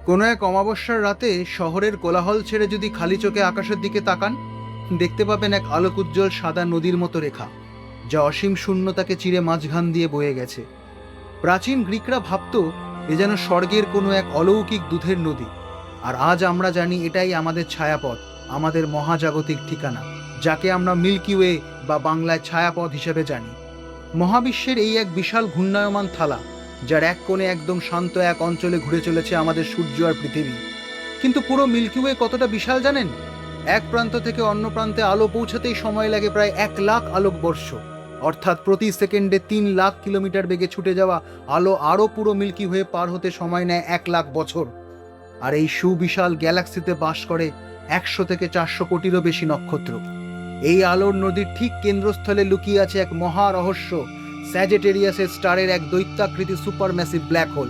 কোনো এক অমাবস্যার রাতে শহরের কোলাহল ছেড়ে যদি খালি চোখে আকাশের দিকে তাকান, দেখতে পাবেন এক আলোকোজ্জ্বল সাদা নদীর মতো রেখা, যা অসীম শূন্যতাকে চিরে মাঝখান দিয়ে বয়ে গেছে। প্রাচীন গ্রিকরা ভাবত এ যেন স্বর্গের কোনো এক অলৌকিক দুধের নদী। আর আজ আমরা জানি এটাই আমাদের ছায়াপথ, আমাদের মহাজাগতিক ঠিকানা, যাকে আমরা মিল্কি ওয়ে বা বাংলায় ছায়াপথ হিসেবে জানি। মহাবিশ্বের এই এক বিশাল ঘূর্ণায়মান থালা, যার এক কোণে একদম শান্ত এক অঞ্চলে ঘুরে চলেছে আমাদের সূর্য আর পৃথিবী। কিন্তু পুরো মিল্কি ওয়ে কতটা বিশাল জানেন? এক প্রান্ত থেকে অন্য প্রান্তে আলো পৌঁছাতেই সময় লাগে প্রায় 1,00,000 আলোকবর্ষ, অর্থাৎ প্রতি সেকেন্ডে 3,00,000 কিলোমিটার বেগে ছুটে যাওয়া আলো আরও পুরো মিল্কি ওয়ে পার হতে সময় নেয় 1,00,000 বছর। আর এই সুবিশাল গ্যালাক্সিতে বাস করে 100 থেকে 400 কোটিরও বেশি নক্ষত্র। এই আলোর নদীর ঠিক কেন্দ্রস্থলে লুকিয়ে আছে এক মহা রহস্য, স্যাজিটেরিয়াসের স্টারের এক দৈত্যাকৃতি সুপার ম্যাসিভ ব্ল্যাক হোল,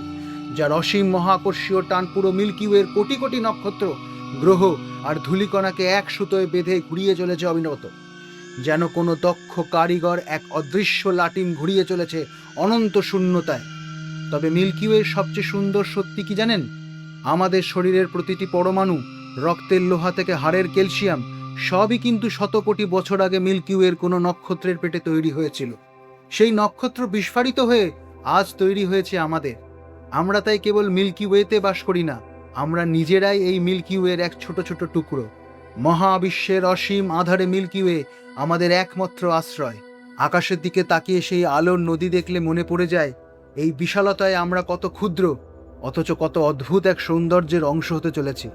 যার অসীম মহাকর্ষীয় টান পুরো মিল্কি ওয়ের কোটি কোটি নক্ষত্র, গ্রহ আর ধূলিকণাকে এক সুতোয় বেঁধে ঘুরিয়ে চলেছে অবিরত। যেন কোনো দক্ষ কারিগর এক অদৃশ্য লাটিম ঘুরিয়ে চলেছে অনন্ত শূন্যতায়। তবে মিল্কি ওয়ের সবচেয়ে সুন্দর সত্যি কি জানেন? আমাদের শরীরের প্রতিটি পরমাণু, রক্তের লোহা থেকে হাড়ের ক্যালসিয়াম, সবই কিন্তু শত কোটি বছর আগে মিল্কি ওয়ের কোনো নক্ষত্রের পেটে তৈরি হয়েছিল। সেই নক্ষত্র বিস্ফারিত হয়ে আজ তৈরি হয়েছে আমাদের। আমরা তাই কেবল মিল্কি ওয়েতে বাস করি না, আমরা নিজেরাই এই মিল্কি ওয়ের এক ছোট ছোট টুকরো। মহাবিশ্বের অসীম আধারে মিল্কি ওয়ে আমাদের একমাত্র আশ্রয়। আকাশের দিকে তাকিয়ে সেই আলোর নদী দেখলে মনে পড়ে যায় এই বিশালতায় আমরা কত ক্ষুদ্র, অথচ কত অদ্ভুত এক সৌন্দর্যের অংশ হতে চলেছি।